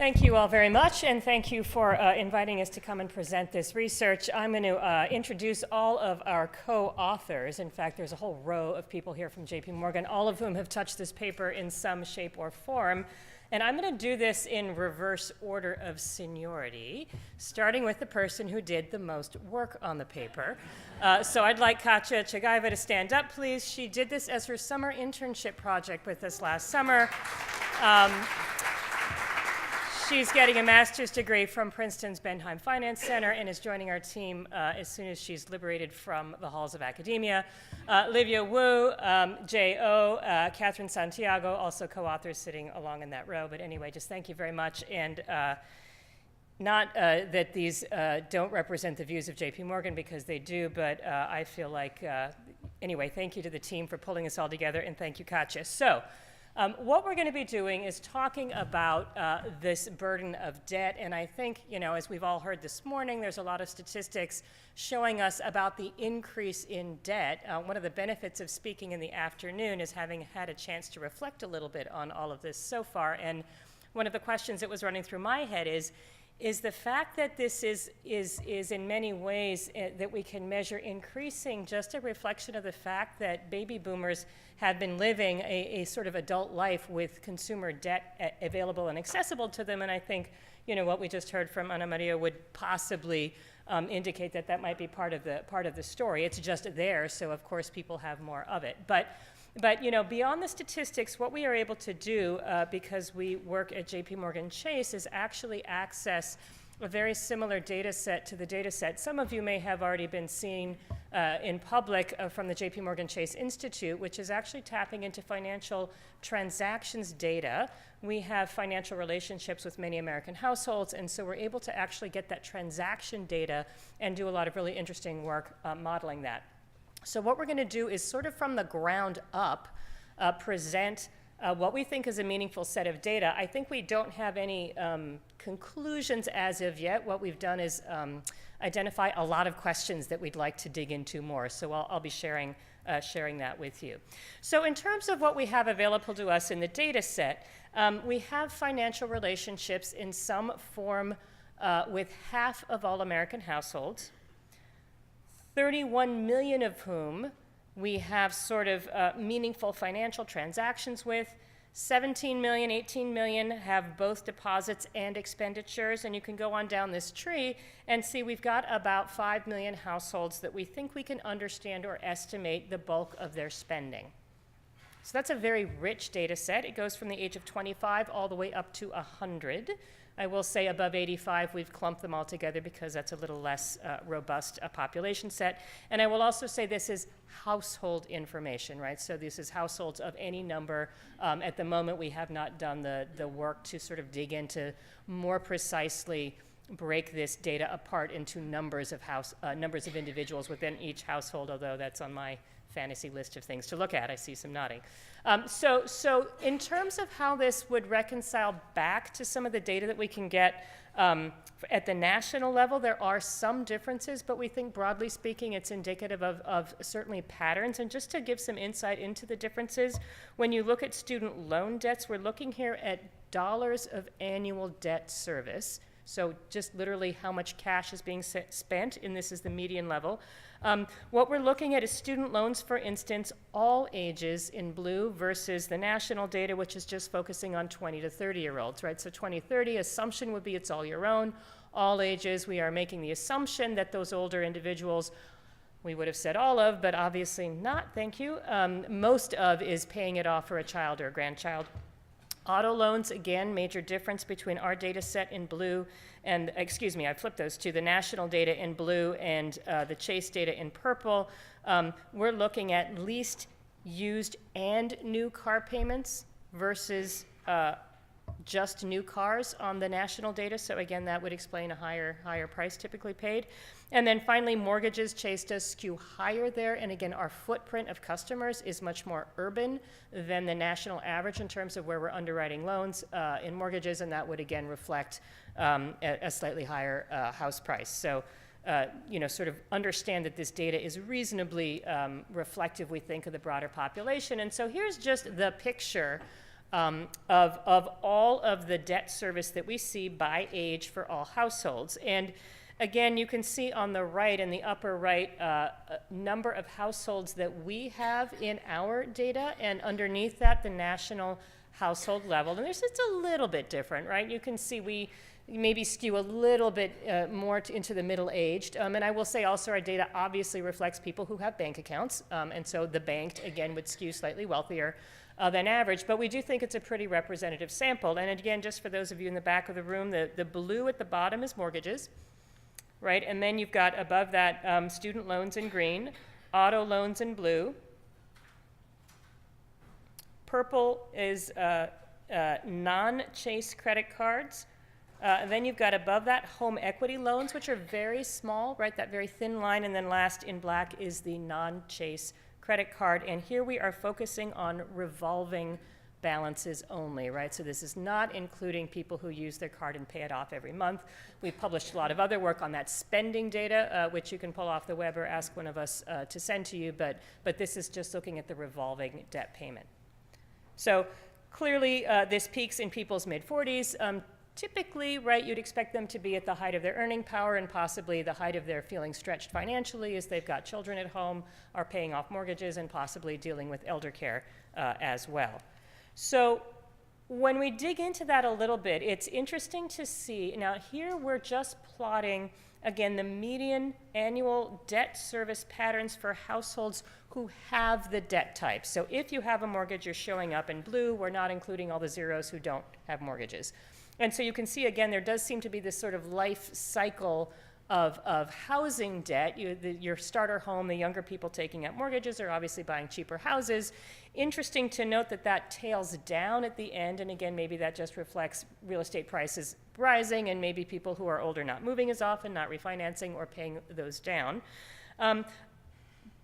Thank you all very much, and thank you for inviting us to come and present this research. I'm going to introduce all of our co-authors. In fact, there's a whole row of people here from JP Morgan, all of whom have touched this paper in some shape or form. And I'm going to do this in reverse order of seniority, starting with the person who did the most work on the paper. So I'd like Katja Chagaiva to stand up, please. She did this as her summer internship project with us last summer. She's getting a master's degree from Princeton's Benheim Finance Center and is joining our team as soon as she's liberated from the halls of academia. Livia Wu, J.O., Catherine Santiago, also co-authors sitting along in that row. But anyway, just thank you very much. And not that these don't represent the views of JP Morgan, because they do, but I feel like, anyway, thank you to the team for pulling this all together, and thank you, Katja. So. What we're going to be doing is talking about this burden of debt, and I think, as we've all heard this morning, there's a lot of statistics showing us about the increase in debt. One of the benefits of speaking in the afternoon is having had a chance to reflect a little bit on all of this so far, and one of the questions that was running through my head is the fact that this is in many ways that we can measure increasing just a reflection of the fact that baby boomers have been living a sort of adult life with consumer debt available and accessible to them. And I think, what we just heard from Ana Maria would possibly indicate that might be part of the story. It's just there, so of course people have more of it. But beyond the statistics, what we are able to do, because we work at JP Morgan Chase, is actually access a very similar data set to the data set some of you may have already been seeing in public from the JP Morgan Chase Institute, which is actually tapping into financial transactions data. We have financial relationships with many American households, and so we're able to actually get that transaction data and do a lot of really interesting work modeling that. So what we're going to do is sort of from the ground up present what we think is a meaningful set of data. I think we don't have any conclusions as of yet. What we've done is identify a lot of questions that we'd like to dig into more. So I'll be sharing that with you. So in terms of what we have available to us in the data set, we have financial relationships in some form with half of all American households, 31 million of whom we have sort of meaningful financial transactions with. 17 million, 18 million have both deposits and expenditures, and you can go on down this tree and see we've got about 5 million households that we think we can understand or estimate the bulk of their spending. So that's a very rich data set. It goes from the age of 25 all the way up to 100. I will say above 85, we've clumped them all together because that's a little less robust population set. And I will also say this is household information, right? So this is households of any number. At the moment, we have not done the work to sort of dig into more precisely break this data apart into numbers of individuals within each household, although that's on my fantasy list of things to look at. I see some nodding. So in terms of how this would reconcile back to some of the data that we can get at the national level, there are some differences, but we think broadly speaking it's indicative of certainly patterns. And just to give some insight into the differences, when you look at student loan debts, we're looking here at dollars of annual debt service. So just literally how much cash is being spent, and this is the median level. What we're looking at is student loans, for instance, all ages in blue versus the national data, which is just focusing on 20 to 30-year-olds, right? So 2030, assumption would be it's all your own. All ages, we are making the assumption that those older individuals, we would have said all of, but obviously not, thank you. Most of is paying it off for a child or a grandchild. Auto loans, again, major difference between our data set in blue and, excuse me, I flipped those two, the national data in blue and the Chase data in purple. We're looking at least used and new car payments versus just new cars on the national data. So again, that would explain a higher price typically paid. And then finally, mortgages, Chase does skew higher there. And again, our footprint of customers is much more urban than the national average in terms of where we're underwriting loans in mortgages. And that would again reflect a slightly higher house price. So sort of understand that this data is reasonably reflective, we think, of the broader population. And so here's just the picture of all of the debt service that we see by age for all households. And again, you can see on the right, in the upper right, number of households that we have in our data, and underneath that, the national household level. And it's a little bit different, right? You can see we maybe skew a little bit more into the middle-aged. And I will say also our data obviously reflects people who have bank accounts. And so the banked, again, would skew slightly wealthier than average. But we do think it's a pretty representative sample. And again, just for those of you in the back of the room, the blue at the bottom is mortgages, right? And then you've got above that student loans in green, auto loans in blue. Purple is non-Chase credit cards. Then you've got above that home equity loans, which are very small, right? That very thin line. And then last in black is the non-Chase credit card. And here we are focusing on revolving balances only, right? So this is not including people who use their card and pay it off every month. We've published a lot of other work on that spending data, which you can pull off the web or ask one of us to send to you. But this is just looking at the revolving debt payment. So clearly, this peaks in people's mid-40s. Typically, right, you'd expect them to be at the height of their earning power and possibly the height of their feeling stretched financially as they've got children at home, are paying off mortgages, and possibly dealing with elder care as well. So when we dig into that a little bit, it's interesting to see. Now here we're just plotting, again, the median annual debt service patterns for households who have the debt type. So if you have a mortgage, you're showing up in blue. We're not including all the zeros who don't have mortgages. And so you can see, again, there does seem to be this sort of life cycle of housing debt. Your starter home, the younger people taking out mortgages are obviously buying cheaper houses. Interesting to note that that tails down at the end, and again, maybe that just reflects real estate prices rising and maybe people who are older not moving as often, not refinancing or paying those down.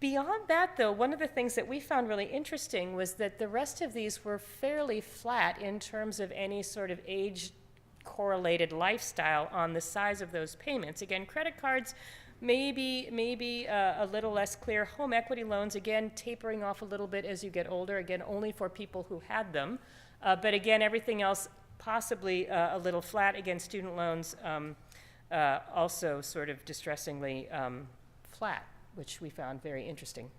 Beyond that, though, one of the things that we found really interesting was that the rest of these were fairly flat in terms of any sort of age correlated lifestyle on the size of those payments. Again, credit cards maybe a little less clear. Home equity loans, again, tapering off a little bit as you get older, again, only for people who had them. But again, everything else possibly a little flat. Again, student loans also sort of distressingly flat, which we found very interesting.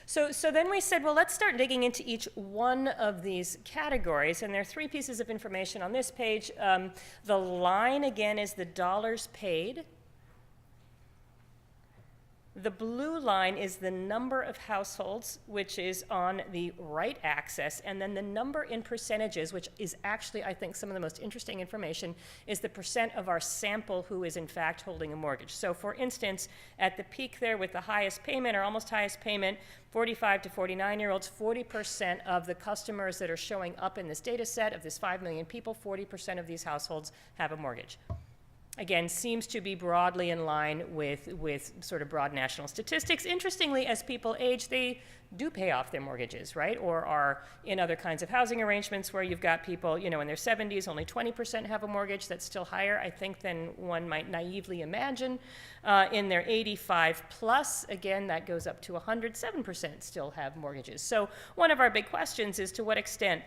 So then we said, well, let's start digging into each one of these categories. And there are three pieces of information on this page. The line, again, is the dollars paid. The blue line is the number of households, which is on the right axis, and then the number in percentages, which is actually, I think, some of the most interesting information, is the percent of our sample who is in fact holding a mortgage. So for instance, at the peak there with the highest payment, or almost highest payment, 45 to 49-year-olds, 40% of the customers that are showing up in this data set of this 5 million people, 40% of these households have a mortgage. Again, seems to be broadly in line with sort of broad national statistics. Interestingly, as people age, they do pay off their mortgages, right? Or are in other kinds of housing arrangements where you've got people, in their 70s, only 20% have a mortgage. That's still higher, I think, than one might naively imagine. In their 85 plus, again, that goes up to 107% still have mortgages. So one of our big questions is, to what extent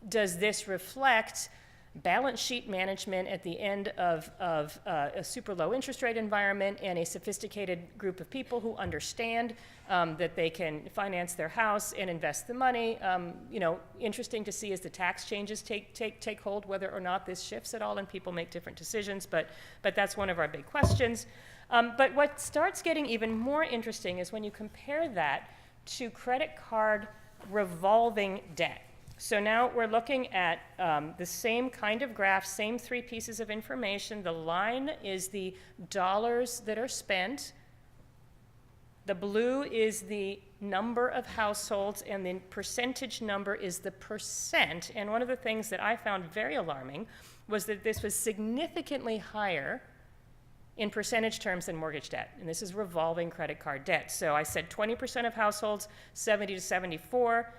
does this reflect balance sheet management at the end of a super low interest rate environment and a sophisticated group of people who understand that they can finance their house and invest the money. Interesting to see as the tax changes take hold, whether or not this shifts at all and people make different decisions, but that's one of our big questions. But what starts getting even more interesting is when you compare that to credit card revolving debt. So now we're looking at the same kind of graph, same three pieces of information. The line is the dollars that are spent. The blue is the number of households, and the percentage number is the percent. And one of the things that I found very alarming was that this was significantly higher in percentage terms than mortgage debt. And this is revolving credit card debt. So I said 20% of households, 70 to 74,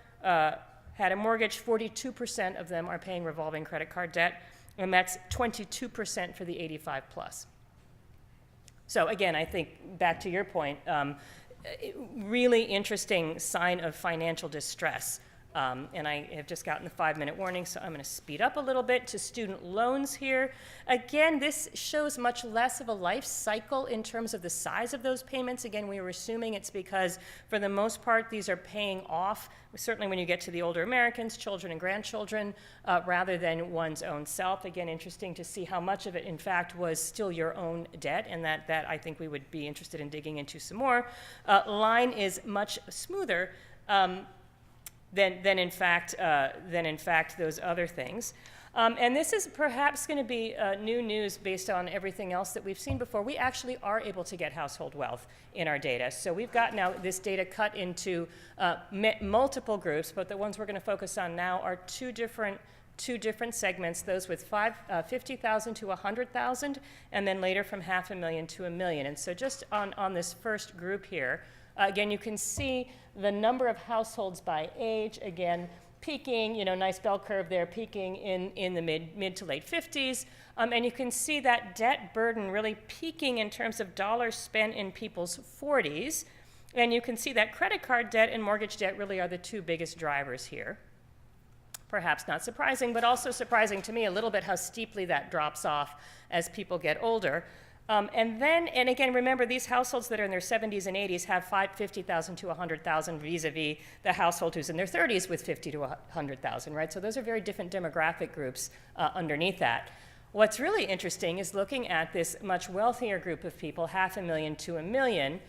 had a mortgage. 42% of them are paying revolving credit card debt, and that's 22% for the 85 plus. So again, I think back to your point, really interesting sign of financial distress And I have just gotten the 5-minute warning, so I'm going to speed up a little bit to student loans here. Again, this shows much less of a life cycle in terms of the size of those payments. Again, we were assuming it's because, for the most part, these are paying off, certainly when you get to the older Americans, children and grandchildren, rather than one's own self. Again, interesting to see how much of it, in fact, was still your own debt, and that I think we would be interested in digging into some more. Line is much smoother than in fact those other things. And this is perhaps going to be new news based on everything else that we've seen before. We actually are able to get household wealth in our data. So we've got now this data cut into multiple groups, but the ones we're going to focus on now are two different segments, those with 50,000 to 100,000, and then later from 500,000 to 1 million. And so just on this first group here, again, you can see the number of households by age, again, peaking, nice bell curve there, peaking in the mid to late 50s. And you can see that debt burden really peaking in terms of dollars spent in people's 40s. And you can see that credit card debt and mortgage debt really are the two biggest drivers here. Perhaps not surprising, but also surprising to me a little bit how steeply that drops off as people get older. And again, remember, these households that are in their 70s and 80s have 50,000 to 100,000 vis-a-vis the household who's in their 30s with 50 to 100,000, right? So those are very different demographic groups underneath that. What's really interesting is looking at this much wealthier group of people, 500,000 to 1 million,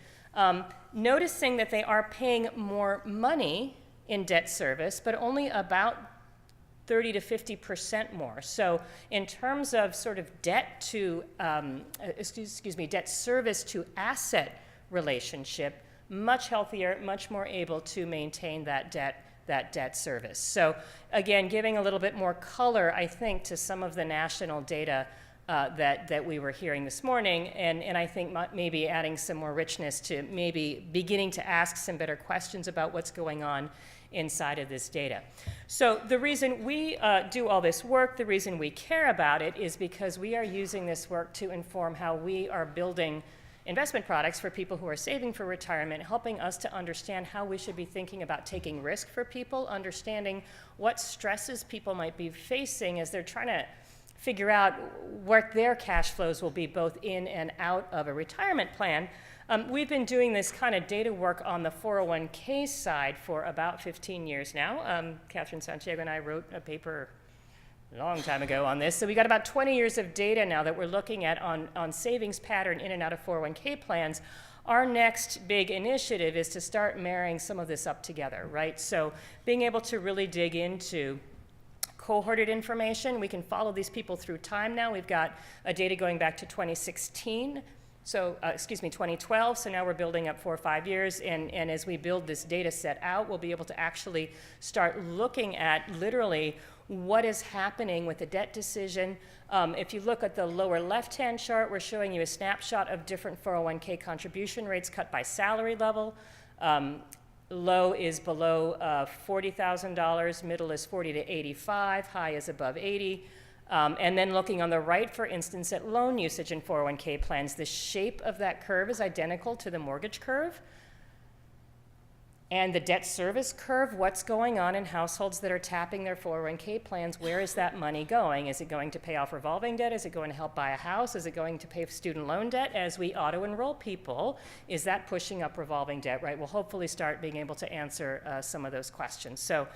noticing that they are paying more money in debt service, but only about 30 to 50% more. So in terms of sort of debt service to asset relationship, much healthier, much more able to maintain that debt service. So again, giving a little bit more color, I think, to some of the national data that we were hearing this morning, and I think maybe adding some more richness to maybe beginning to ask some better questions about what's going on inside of this data. So the reason we do all this work, the reason we care about it, is because we are using this work to inform how we are building investment products for people who are saving for retirement, helping us to understand how we should be thinking about taking risk for people, understanding what stresses people might be facing as they're trying to figure out what their cash flows will be both in and out of a retirement plan. We've been doing this kind of data work on the 401k side for about 15 years now. Catherine Santiago and I wrote a paper a long time ago on this. So we got about 20 years of data now that we're looking at on savings pattern in and out of 401k plans. Our next big initiative is to start marrying some of this up together, right? So being able to really dig into cohorted information. We can follow these people through time now. We've got data going back to 2016. So, 2012, so now we're building up 4 or 5 years, and as we build this data set out, we'll be able to actually start looking at literally what is happening with the debt decision. If you look at the lower left-hand chart, we're showing you a snapshot of different 401k contribution rates cut by salary level. Low is below $40,000, middle is 40 to 85, high is above 80. And then looking on the right, for instance, at loan usage in 401k plans, the shape of that curve is identical to the mortgage curve. And the debt service curve, what's going on in households that are tapping their 401k plans? Where is that money going? Is it going to pay off revolving debt? Is it going to help buy a house? Is it going to pay student loan debt? As we auto-enroll people, is that pushing up revolving debt, right? We'll hopefully start being able to answer some of those questions. So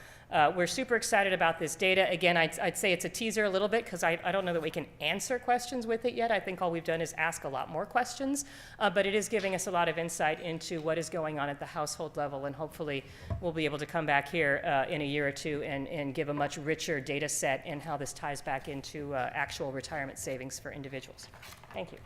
we're super excited about this data. Again, I'd say it's a teaser a little bit because I don't know that we can answer questions with it yet. I think all we've done is ask a lot more questions, but it is giving us a lot of insight into what is going on at the household level, and hopefully we'll be able to come back here in a year or two and give a much richer data set and how this ties back into actual retirement savings for individuals. Thank you.